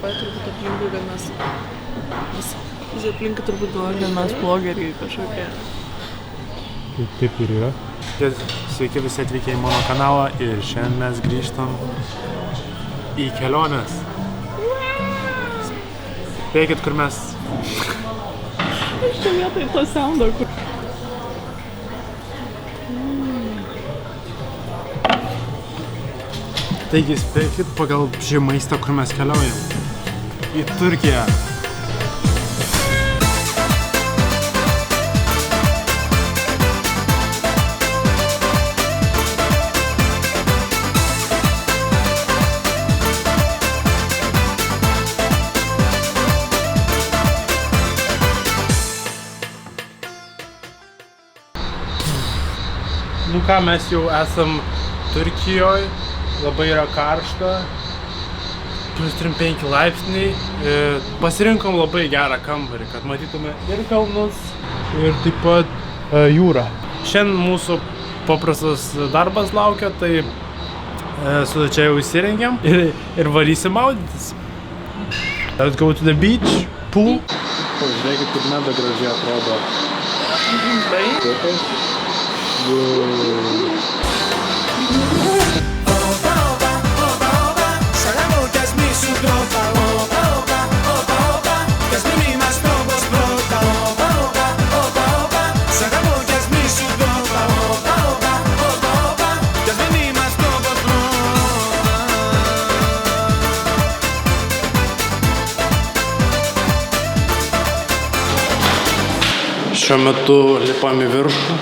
Turbūt aplinkui, kad mes visi aplinkui turbūt galvoja, kad mes blogeriai kažkokie. Taip ir yra. Sveiki visi atvykę į mano kanalą ir šiandien mes grįžtam į keliones. Spėkit, kur mes... Aš čia vietoj to soundo, kur... Taigi spėkit pagal šį maistą, kur mes keliaujam. Į Turkiją. Nu ką, mes jau esam Turkijoje, labai yra karšta, plus 35 laipsniai. Pasirinkom labai gerą kambarį, kad matytume ir kalnus, ir taip pat jūrą. Šiandien mūsų paprastas darbas laukia, tai su čia jau įsirengėm ir varysim maudytis. Let's go to the beach, pool. Pažiūrėkit, kaip Meda gražiai atrodo. Šiuo metu lipam į viršų,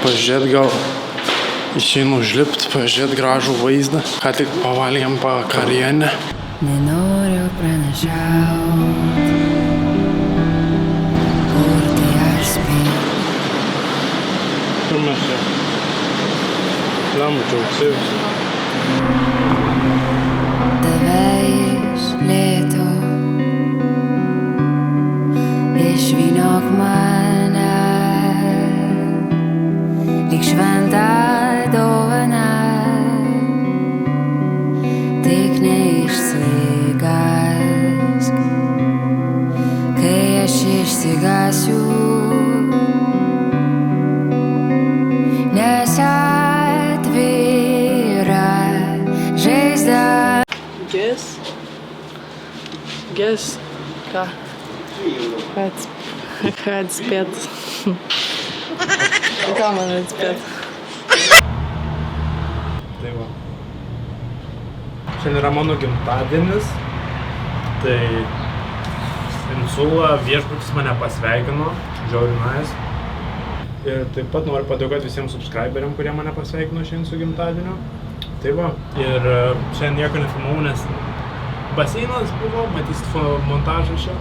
pažiūrėt gal išeinu užlipt, pažiūrėt gražų vaizdą, ką tik pavalgėm vakarienę. Nenoriu pranašaut, kur tai aš spėjau. Kur mes čia? Lembu čia auksėjus. Tave iš lėto išvyniok mane lyg šventą dovaną, tik neišsigąsk, kai aš išsigąsiu, nes atvira žaizda. Guess. Ką? Ką atspėt? Ką man atspėt? Tai va. Šiandien yra mano gimtadienis. Tai Insula viešbutis mane pasveikino. Žiauriai nice. Ir taip pat noriu padėkoti visiems subscriberiam, kurie mane pasveikino šiandien su gimtadieniu. Tai va. Ir šiandien nieko nefilmavau, nes baseinas buvo, matysit montažą čia.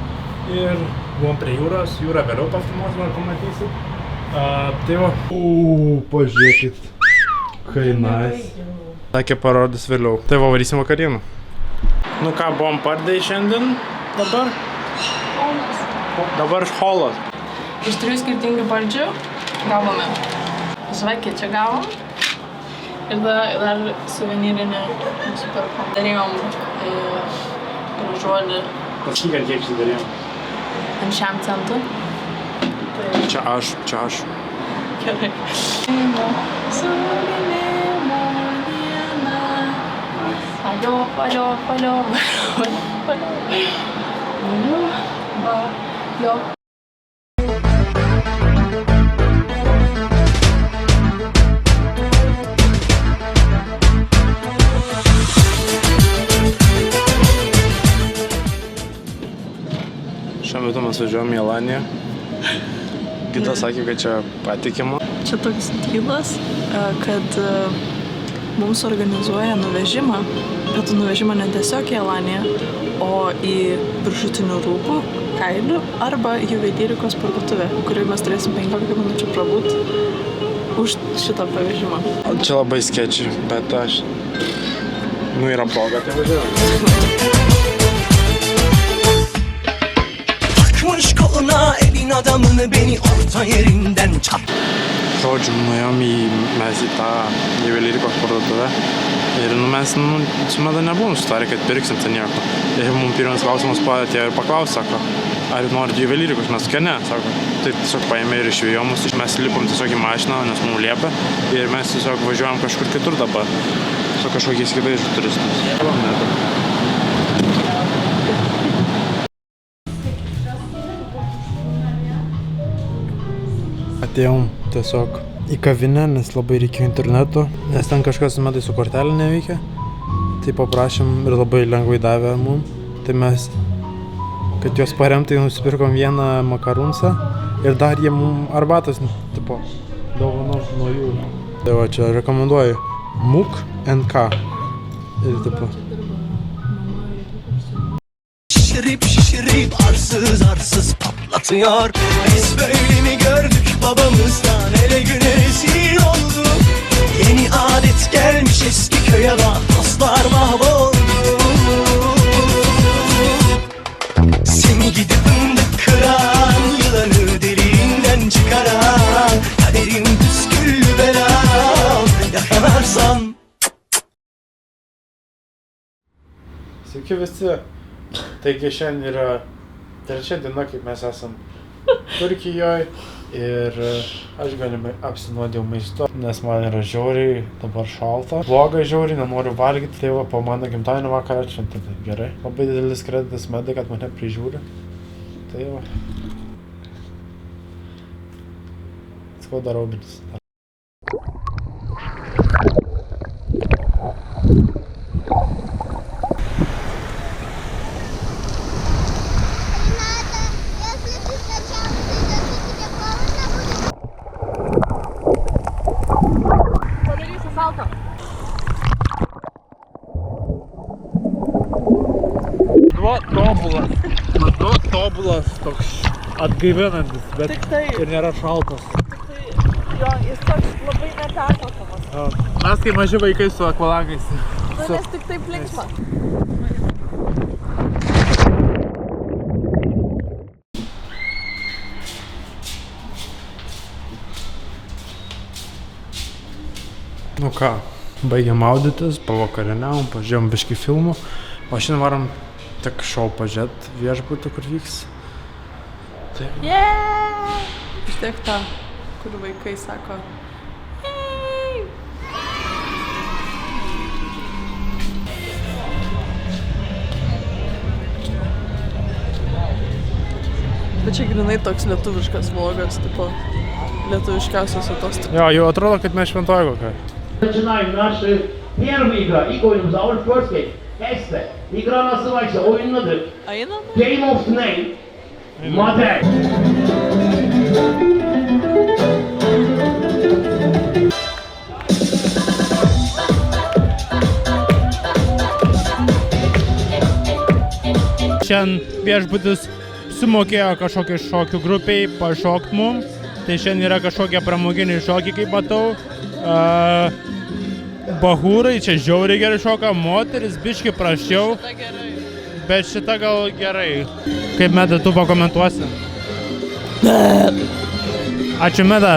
Ir buvom prie jūros, jūrą vėliau pafilmuosim, ar pamatysit. Tai va. Pažiūrėkit, kai nice. Sakė, parodys vėliau. Tai va, varysim vakarieną. Nu ką, buvom pardai šiandien dabar? Dabar holas. Iš 3 skirtingų pardžių gavome žvakę čia gavom. Ir dar suvenyrinį nusipirkom. Darėjom gražuolį. Pasakyk, kiek šį darėjom. Ant šiam centų. Čia aš. Gerai. Sulinimo diena. Alio. Šiuo metu mes važiuojam į Alaniją. Gita sakė, kad čia patikima. Čia toks dylas, kad mums organizuoja nuvežimą, bet nuvežimą ne tiesiog į Alaniją, o į viršutinių rūbų, kailių arba juvelyrikos parduotuvę, kurioje mes turėsim 15 minučių prabūt už šitą pavežimą. Čia labai sketchy, bet aš... Nu, yra proga, tai važiuojam. Takmış koluna elin adamını beni orta yerinden çat. Žodžiu, nuėjom mes į tą juvelyrikos parduotuvę Ir mes su Meda nebuvom sutarę, kad pirksim ten nieko. Ir mums pirmas klausimas atėjo ir paklaus, sako, ar norit juvelyrikos, mes tokia ne, sako. Tai tiesiog paėmė ir išvijo mus, mes lipom tiesiog į mašiną, nes mums liepia. Ir mes tiesiog važiuojam kažkur kitur dabar, su kažkokiais kitais turistais. Atėjom tiesiog į kavinę, nes labai reikėjo interneto, nes ten kažkas su Medai su kortelė neveikia. Tai paprašėm ir labai lengvai davė mum. Tai mes, kad juos paremtai, nusipirkom vieną makarunsą ir dar jie mum arbatos, tipo, dovanos nuo jų. Tai va, čia rekomenduoju Muk NK. Ir tipo. Şişirip arsız arsız patlatıyor. Biz böyle mi gördük babamızdan, ele güne rezil olduk. Yeni adet gelmiş eski köye bak, dostlar mahvoldu. Seni gidip fındık kıran, yılanı deliğinden çıkaran, kaderim püsküllü belam, yakalarsan. Sveiki visi. Taigi šiandien yra trečia diena, kaip mes esam Turkijoje ir aš galimai apsinuodėjau maistu, nes man yra žiauriai dabar šalta. Bloga žiauriai, nenoriu valgyti, tai va po mano gimtadienio vakarą atšventėm, tai gerai. Labai didelis kreditas Medai, kad mane prižiūri. Tai va. Skauda raumenis. Tobulas toks atgaivinantis, bet ir nėra šaltas. Jo, jis toks labai neperpakamas. Mes kai maži vaikai su akvalangais. Nes tik taip linksma. Nu ką, baigėm maudytis, pavakarieniavom, pažiūrėjom biškį filmų, o šiandien varom tik šou pažiūrėt viešbutį, kur vyks. Tai... Vis tiek tą, kur vaikai sako Hei! Bet čia grinai toks lietuviškas vlogas, tipo lietuviškiausias atostogos. Jo, jau atrodo, kad mes šventoji kokia. Начинаем наши первые игры. İlk oyunumuz Our First Game. Heste. İkra nasıl var ise oyunun adı Aynen. Game of Name. Model. Šiandien viešbutis sumokėjo kažkokiai šokių grupiai pašokt mum. Tai šiandien yra kažkokie pramoginiai šokiai, kaip matau. Bahūrai čia žiauriai gerai šoka, moteris biški prašiau, bet šita gal gerai. Kaip Meda, tu pakomentuosi? Ačiū Meda.